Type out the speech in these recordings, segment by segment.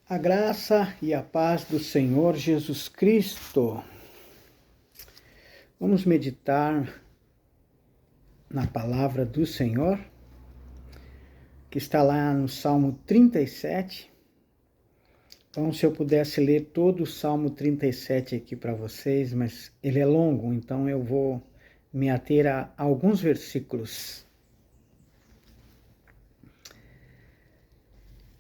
A graça e a paz do Senhor Jesus Cristo. Vamos meditar na palavra do Senhor, que está lá no Salmo 37. Então, se eu pudesse ler todo o Salmo 37 aqui para vocês, mas ele é longo, então eu vou me ater a alguns versículos.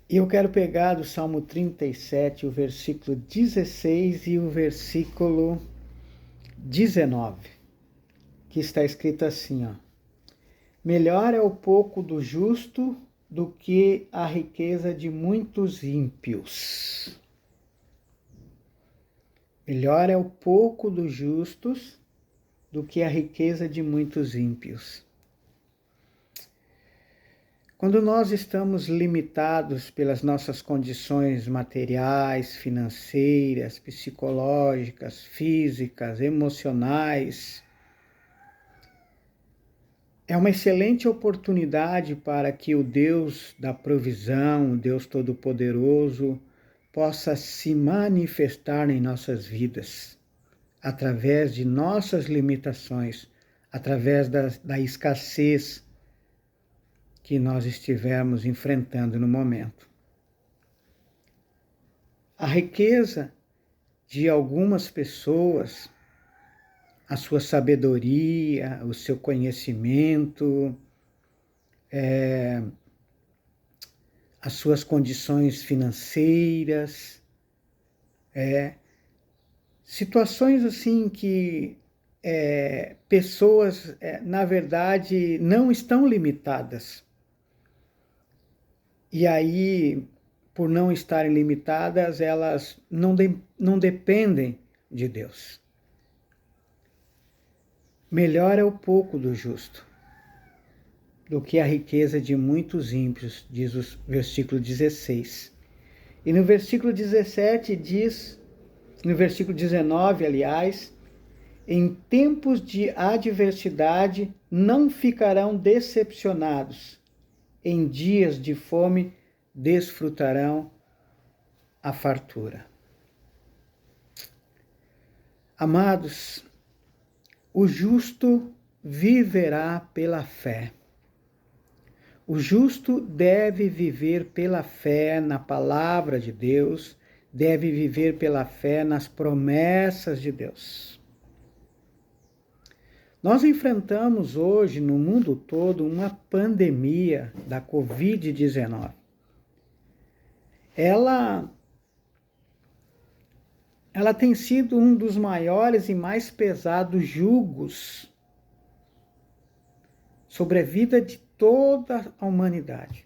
E eu quero pegar do Salmo 37 o versículo 16 e o versículo 19, que está escrito assim, ó: melhor é o pouco do justo do que a riqueza de muitos ímpios. Melhor é o pouco dos justos do que a riqueza de muitos ímpios. Quando nós estamos limitados pelas nossas condições materiais, financeiras, psicológicas, físicas, emocionais, é uma excelente oportunidade para que o Deus da provisão, o Deus Todo-Poderoso, possa se manifestar em nossas vidas, através de nossas limitações, através da escassez que nós estivermos enfrentando no momento. A riqueza de algumas pessoas, a sua sabedoria, o seu conhecimento, as suas condições financeiras, situações assim que pessoas, na verdade, não estão limitadas. E aí, por não estarem limitadas, elas não dependem de Deus. Melhor é o pouco do justo do que a riqueza de muitos ímpios, diz o versículo 16. E no versículo 17 diz, no versículo 19, aliás, em tempos de adversidade não ficarão decepcionados, em dias de fome desfrutarão a fartura. Amados, o justo viverá pela fé. O justo deve viver pela fé na palavra de Deus, deve viver pela fé nas promessas de Deus. Nós enfrentamos hoje no mundo todo uma pandemia da Covid-19. Ela tem sido um dos maiores e mais pesados jugos sobre a vida de toda a humanidade.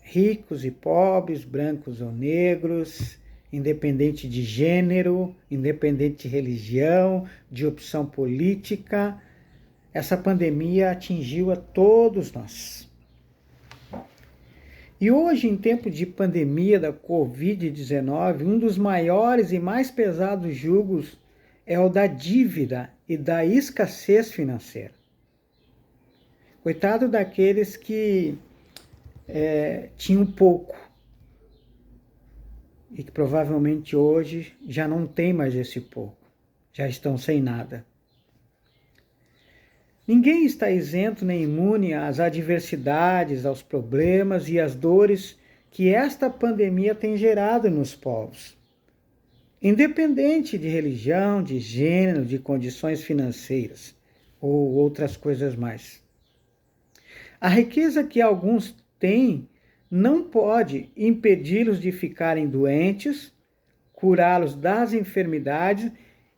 Ricos e pobres, brancos ou negros, independente de gênero, independente de religião, de opção política, essa pandemia atingiu a todos nós. E hoje, em tempo de pandemia da Covid-19, um dos maiores e mais pesados jugos é o da dívida e da escassez financeira. Coitado daqueles que tinham pouco e que provavelmente hoje já não tem mais esse pouco, já estão sem nada. Ninguém está isento nem imune às adversidades, aos problemas e às dores que esta pandemia tem gerado nos povos, independente de religião, de gênero, de condições financeiras ou outras coisas mais. A riqueza que alguns têm não pode impedi-los de ficarem doentes, curá-los das enfermidades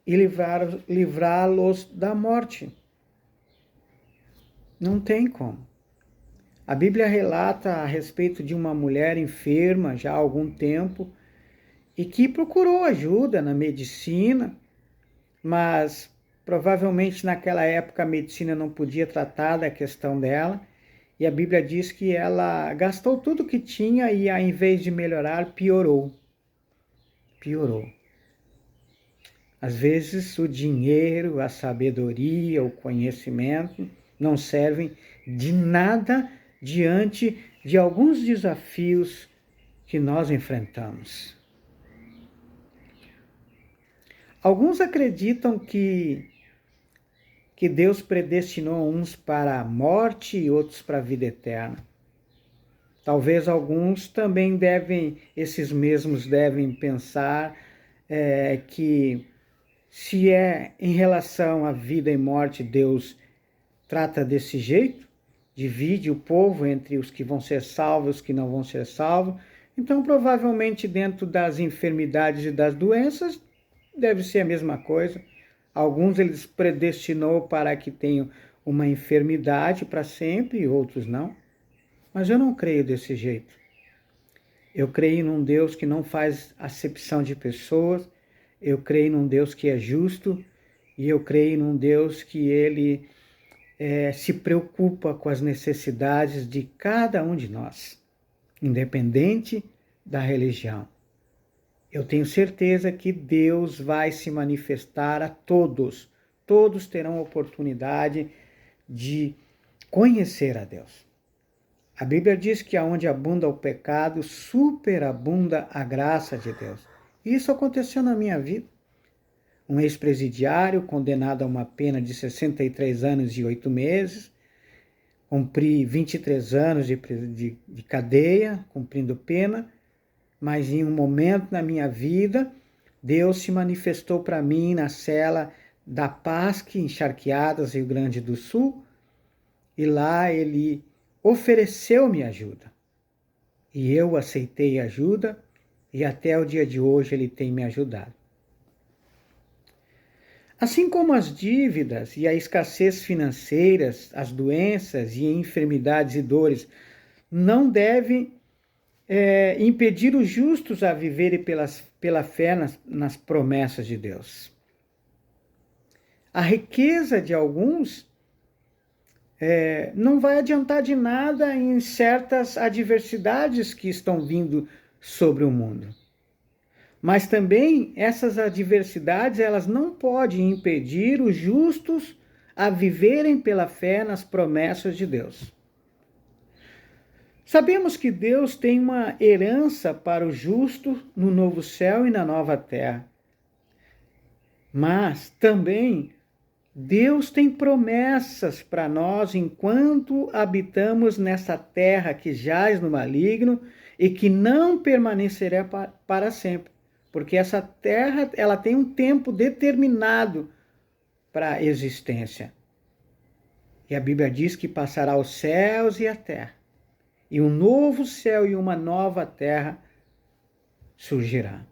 e livrá-los da morte. Não tem como. A Bíblia relata a respeito de uma mulher enferma já há algum tempo e que procurou ajuda na medicina, mas provavelmente naquela época a medicina não podia tratar da questão dela. E a Bíblia diz que ela gastou tudo que tinha e, ao invés de melhorar, piorou. Às vezes, o dinheiro, a sabedoria, o conhecimento não servem de nada diante de alguns desafios que nós enfrentamos. Alguns acreditam que Deus predestinou uns para a morte e outros para a vida eterna. Talvez alguns também esses mesmos devem pensar que se é em relação à vida e morte, Deus trata desse jeito, divide o povo entre os que vão ser salvos e os que não vão ser salvos. Então, provavelmente, dentro das enfermidades e das doenças, deve ser a mesma coisa. Alguns eles predestinou para que tenham uma enfermidade para sempre e outros não. Mas eu não creio desse jeito. Eu creio num Deus que não faz acepção de pessoas. Eu creio num Deus que é justo. E eu creio num Deus que ele se preocupa com as necessidades de cada um de nós, independente da religião. Eu tenho certeza que Deus vai se manifestar a todos. Todos terão oportunidade de conhecer a Deus. A Bíblia diz que aonde abunda o pecado, superabunda a graça de Deus. Isso aconteceu na minha vida. Um ex-presidiário condenado a uma pena de 63 anos e 8 meses, cumpri 23 anos de cadeia, cumprindo pena, mas em um momento na minha vida, Deus se manifestou para mim na cela da PASC, em Charqueadas, Rio Grande do Sul, e lá ele ofereceu-me ajuda. E eu aceitei ajuda, e até o dia de hoje ele tem me ajudado. Assim como as dívidas e a escassez financeiras, as doenças e enfermidades e dores não devem impedir os justos a viverem pela fé nas promessas de Deus. A riqueza de alguns não vai adiantar de nada em certas adversidades que estão vindo sobre o mundo. Mas também essas adversidades, elas não podem impedir os justos a viverem pela fé nas promessas de Deus. Sabemos que Deus tem uma herança para o justo no novo céu e na nova terra. Mas também Deus tem promessas para nós enquanto habitamos nessa terra que jaz no maligno e que não permanecerá para sempre. Porque essa terra, ela tem um tempo determinado para a existência. E a Bíblia diz que passará os céus e a terra. E um novo céu e uma nova terra surgirá.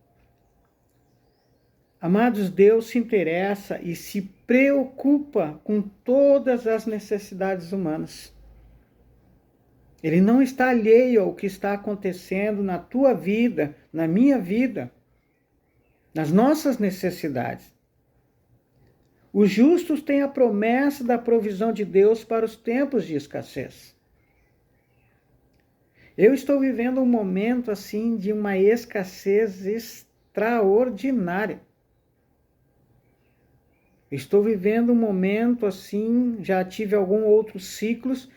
Amados, Deus se interessa e se preocupa com todas as necessidades humanas. Ele não está alheio ao que está acontecendo na tua vida, na minha vida, nas nossas necessidades. Os justos têm a promessa da provisão de Deus para os tempos de escassez. Eu estou vivendo um momento assim de uma escassez extraordinária. Estou vivendo um momento assim, já tive alguns outros ciclos,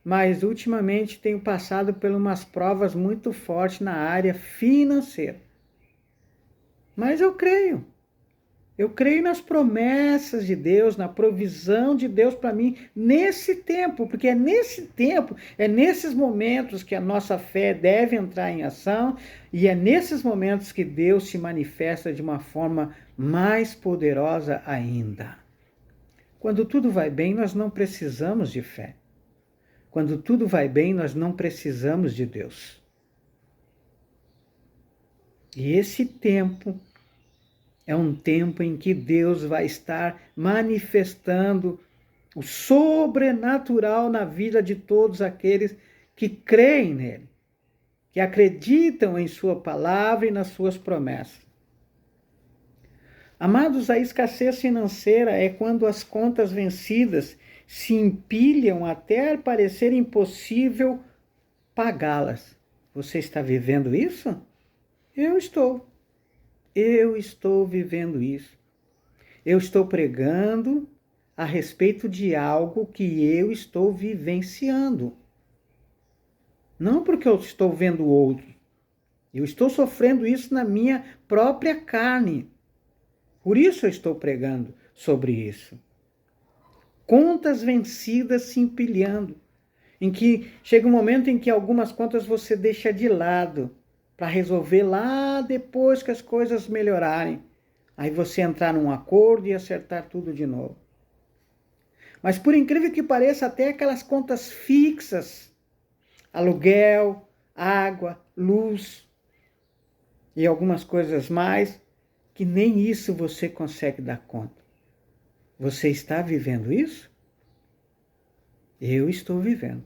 mas ultimamente tenho passado por umas provas muito fortes na área financeira. Mas eu creio nas promessas de Deus, na provisão de Deus para mim nesse tempo, porque é nesse tempo, é nesses momentos que a nossa fé deve entrar em ação e é nesses momentos que Deus se manifesta de uma forma mais poderosa ainda. Quando tudo vai bem, nós não precisamos de fé. Quando tudo vai bem, nós não precisamos de Deus. E esse tempo é um tempo em que Deus vai estar manifestando o sobrenatural na vida de todos aqueles que creem nele, que acreditam em sua palavra e nas suas promessas. Amados, a escassez financeira é quando as contas vencidas se empilham até parecer impossível pagá-las. Você está vivendo isso? Eu estou vivendo isso. Eu estou pregando a respeito de algo que eu estou vivenciando. Não porque eu estou vendo outro, Eu estou sofrendo isso na minha própria carne. Por isso eu estou pregando sobre isso. Contas vencidas se empilhando, em que chega um momento em que algumas contas você deixa de lado para resolver lá depois que as coisas melhorarem. Aí você entrar num acordo e acertar tudo de novo. Mas por incrível que pareça, até aquelas contas fixas, aluguel, água, luz e algumas coisas mais, que nem isso você consegue dar conta. Você está vivendo isso? Eu estou vivendo.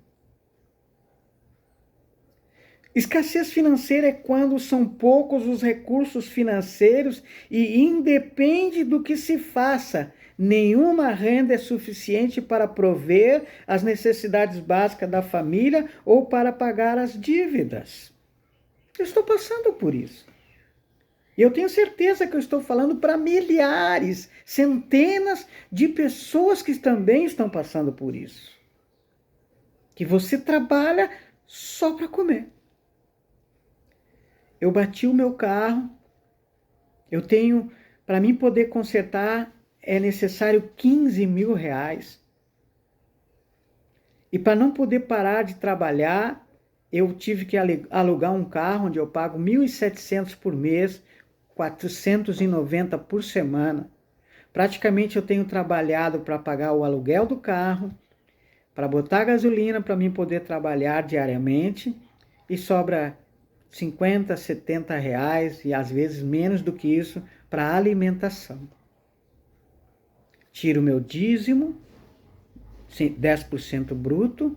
Escassez financeira é quando são poucos os recursos financeiros e independe do que se faça, nenhuma renda é suficiente para prover as necessidades básicas da família ou para pagar as dívidas. Eu estou passando por isso. E eu tenho certeza que eu estou falando para milhares, centenas de pessoas que também estão passando por isso. Que você trabalha só para comer. Eu bati o meu carro, eu tenho, para mim poder consertar, é necessário 15 mil reais. E para não poder parar de trabalhar, eu tive que alugar um carro onde eu pago 1.700 por mês, 490 por semana. Praticamente eu tenho trabalhado para pagar o aluguel do carro, para botar gasolina para mim poder trabalhar diariamente e sobra 50, 70 reais e às vezes menos do que isso para alimentação. Tiro meu dízimo, 10% bruto,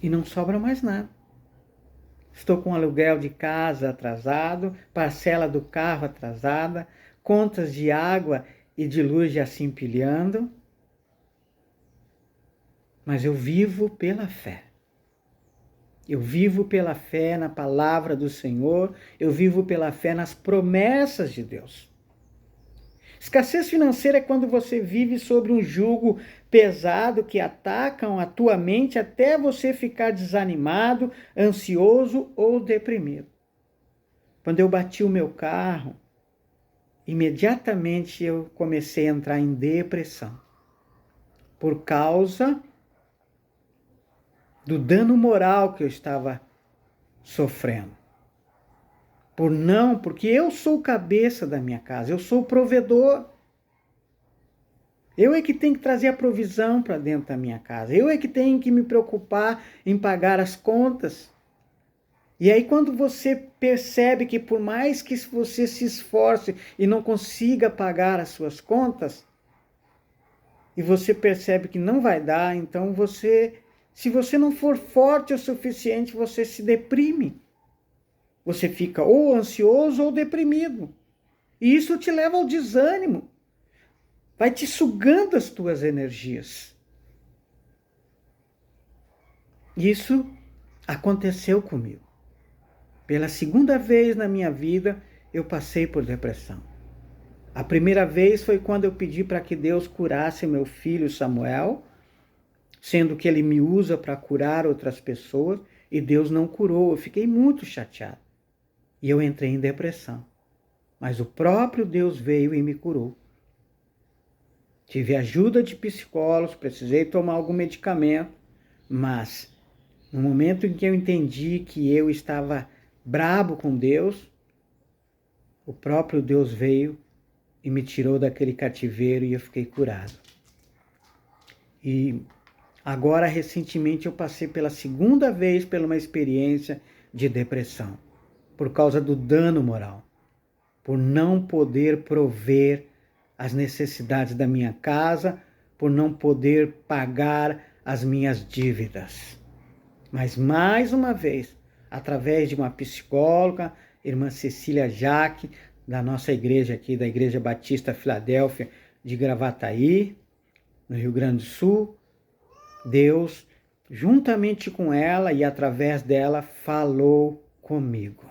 e não sobra mais nada. Estou com aluguel de casa atrasado, parcela do carro atrasada, contas de água e de luz já se empilhando. Mas eu vivo pela fé. Eu vivo pela fé na palavra do Senhor, eu vivo pela fé nas promessas de Deus. Escassez financeira é quando você vive sobre um jugo pesado que atacam a tua mente até você ficar desanimado, ansioso ou deprimido. Quando eu bati o meu carro, imediatamente eu comecei a entrar em depressão. Por causa do dano moral que eu estava sofrendo. Porque eu sou o cabeça da minha casa, eu sou o provedor. Eu é que tenho que trazer a provisão para dentro da minha casa. Eu é que tenho que me preocupar em pagar as contas. E aí quando você percebe que por mais que você se esforce e não consiga pagar as suas contas, e você percebe que não vai dar, então se você não for forte o suficiente, você se deprime. Você fica ou ansioso ou deprimido. E isso te leva ao desânimo. Vai te sugando as tuas energias. Isso aconteceu comigo. Pela segunda vez na minha vida, eu passei por depressão. A primeira vez foi quando eu pedi para que Deus curasse meu filho Samuel, sendo que ele me usa para curar outras pessoas, e Deus não curou. Eu fiquei muito chateado. E eu entrei em depressão. Mas o próprio Deus veio e me curou. Tive ajuda de psicólogos, precisei tomar algum medicamento, mas no momento em que eu entendi que eu estava brabo com Deus, o próprio Deus veio e me tirou daquele cativeiro e eu fiquei curado. E agora, recentemente, eu passei pela segunda vez por uma experiência de depressão, por causa do dano moral, por não poder prover as necessidades da minha casa, por não poder pagar as minhas dívidas. Mas mais uma vez, através de uma psicóloga, irmã Cecília Jaque, da nossa igreja aqui, da Igreja Batista Filadélfia de Gravataí, no Rio Grande do Sul, Deus, juntamente com ela e através dela, falou comigo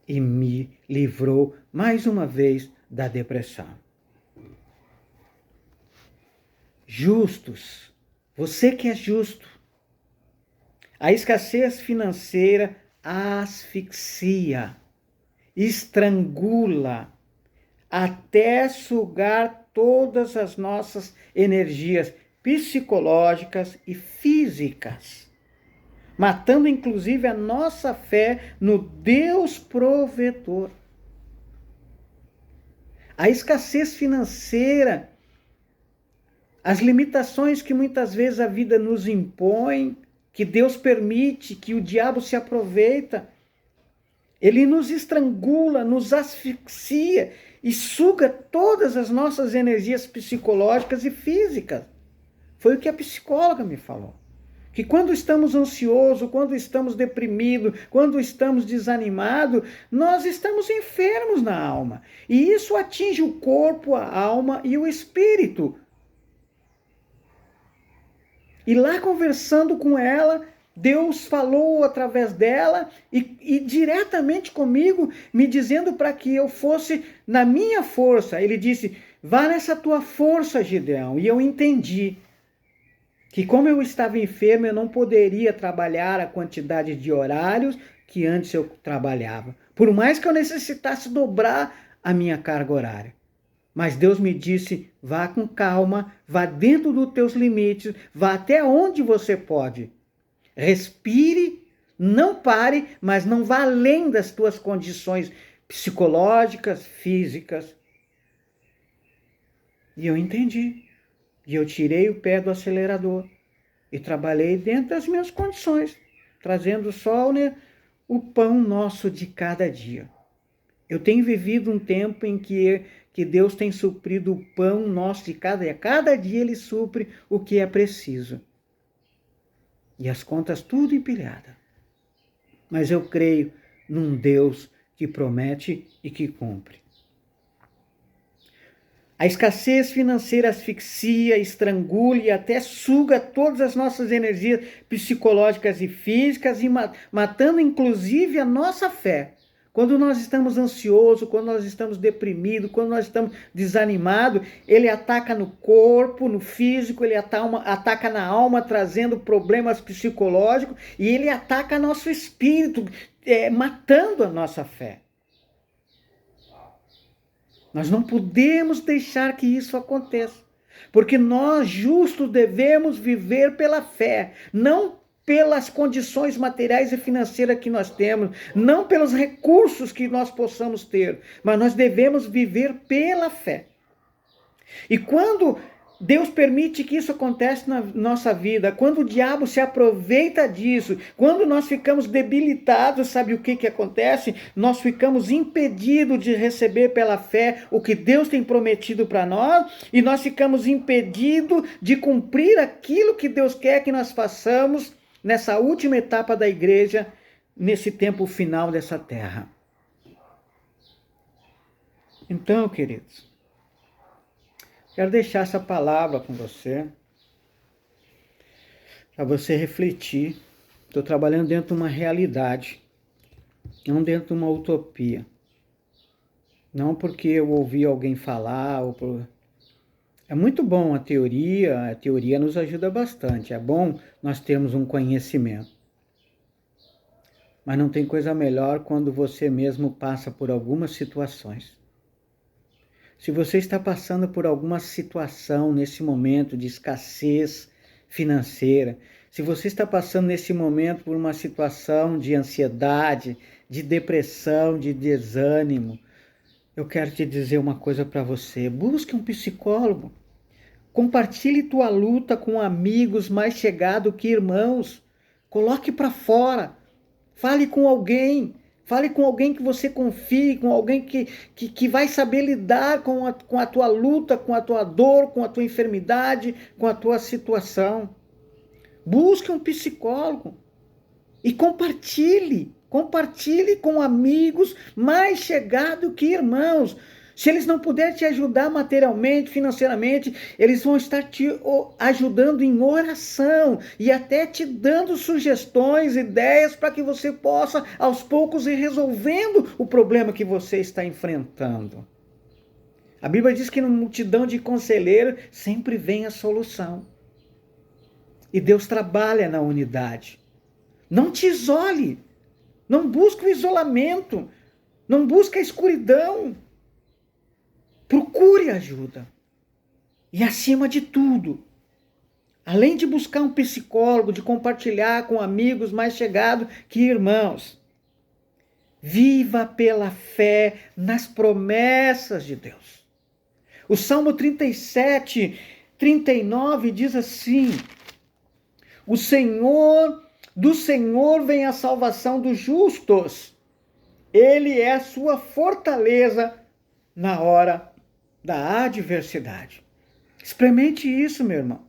e me livrou mais uma vez da depressão. Justos, você que é justo. A escassez financeira asfixia, estrangula, até sugar todas as nossas energias psicológicas e físicas, matando inclusive a nossa fé no Deus provedor. A escassez financeira, as limitações que muitas vezes a vida nos impõe, que Deus permite, que o diabo se aproveita, ele nos estrangula, nos asfixia e suga todas as nossas energias psicológicas e físicas. Foi o que a psicóloga me falou. Que quando estamos ansiosos, quando estamos deprimidos, quando estamos desanimados, nós estamos enfermos na alma. E isso atinge o corpo, a alma e o espírito. E lá conversando com ela, Deus falou através dela e diretamente comigo, me dizendo para que eu fosse na minha força. Ele disse, vá nessa tua força, Gideão. E eu entendi que como eu estava enfermo, eu não poderia trabalhar a quantidade de horários que antes eu trabalhava. Por mais que eu necessitasse dobrar a minha carga horária. Mas Deus me disse, vá com calma, vá dentro dos teus limites, vá até onde você pode. Respire, não pare, mas não vá além das tuas condições psicológicas, físicas. E eu entendi. E eu tirei o pé do acelerador e trabalhei dentro das minhas condições, trazendo só o pão nosso de cada dia. Eu tenho vivido um tempo em que Deus tem suprido o pão nosso de cada dia. Cada dia Ele supre o que é preciso. E as contas tudo empilhadas. Mas eu creio num Deus que promete e que cumpre. A escassez financeira asfixia, estrangula e até suga todas as nossas energias psicológicas e físicas, e matando inclusive a nossa fé. Quando nós estamos ansiosos, quando nós estamos deprimidos, quando nós estamos desanimados, ele ataca no corpo, no físico, ele ataca na alma, trazendo problemas psicológicos, e ele ataca nosso espírito, matando a nossa fé. Nós não podemos deixar que isso aconteça, porque nós justos devemos viver pela fé, não pelas condições materiais e financeiras que nós temos, não pelos recursos que nós possamos ter, mas nós devemos viver pela fé. E quando Deus permite que isso aconteça na nossa vida, quando o diabo se aproveita disso, quando nós ficamos debilitados, sabe o que acontece? Nós ficamos impedidos de receber pela fé o que Deus tem prometido para nós, e nós ficamos impedidos de cumprir aquilo que Deus quer que nós façamos nessa última etapa da igreja, nesse tempo final dessa terra. Então, queridos, quero deixar essa palavra com você, para você refletir. Estou trabalhando dentro de uma realidade, não dentro de uma utopia. Não porque eu ouvi alguém falar. É muito bom a teoria nos ajuda bastante. É bom nós termos um conhecimento. Mas não tem coisa melhor quando você mesmo passa por algumas situações. Se você está passando por alguma situação nesse momento de escassez financeira, se você está passando nesse momento por uma situação de ansiedade, de depressão, de desânimo, eu quero te dizer uma coisa para você. Busque um psicólogo. Compartilhe tua luta com amigos mais chegados que irmãos. Coloque para fora. Fale com alguém. Fale com alguém que você confie, com alguém que vai saber lidar com a tua luta, com a tua dor, com a tua enfermidade, com a tua situação. Busque um psicólogo e compartilhe com amigos mais chegados que irmãos. Se eles não puderem te ajudar materialmente, financeiramente, eles vão estar te ajudando em oração e até te dando sugestões, ideias para que você possa, aos poucos, ir resolvendo o problema que você está enfrentando. A Bíblia diz que na multidão de conselheiros sempre vem a solução. E Deus trabalha na unidade. Não te isole. Não busca o isolamento. Não busca a escuridão. Procure ajuda. E acima de tudo, além de buscar um psicólogo, de compartilhar com amigos mais chegados que irmãos, viva pela fé nas promessas de Deus. O Salmo 37, 39 diz assim: do Senhor vem a salvação dos justos. Ele é a sua fortaleza na hora da adversidade. Experimente isso, meu irmão.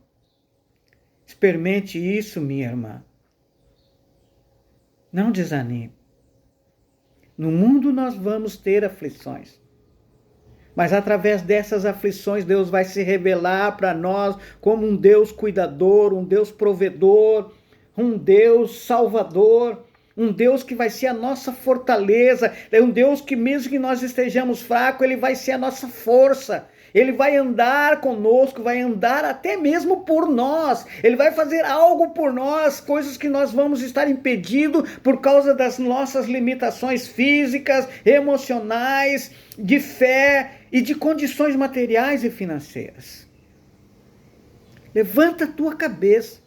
Experimente isso, minha irmã. Não desanime. No mundo nós vamos ter aflições. Mas através dessas aflições, Deus vai se revelar para nós como um Deus cuidador, um Deus provedor, um Deus salvador, um Deus que vai ser a nossa fortaleza, é um Deus que mesmo que nós estejamos fracos, Ele vai ser a nossa força. Ele vai andar conosco, vai andar até mesmo por nós. Ele vai fazer algo por nós, coisas que nós vamos estar impedidos por causa das nossas limitações físicas, emocionais, de fé e de condições materiais e financeiras. Levanta a tua cabeça.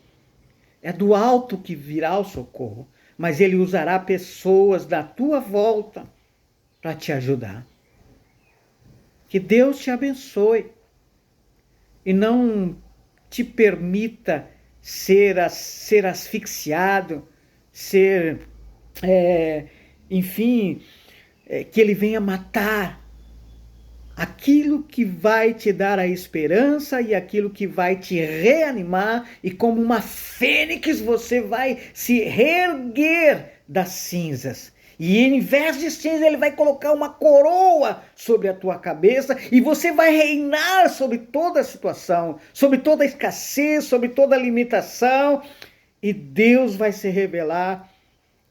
É do alto que virá o socorro, mas Ele usará pessoas da tua volta para te ajudar. Que Deus te abençoe e não te permita ser asfixiado, que Ele venha matar aquilo que vai te dar a esperança e aquilo que vai te reanimar, e como uma fênix você vai se reerguer das cinzas. E em vez de cinza, Ele vai colocar uma coroa sobre a tua cabeça e você vai reinar sobre toda a situação, sobre toda a escassez, sobre toda a limitação. E Deus vai se revelar,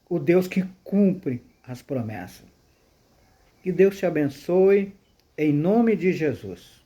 o Deus que cumpre as promessas. Que Deus te abençoe, em nome de Jesus.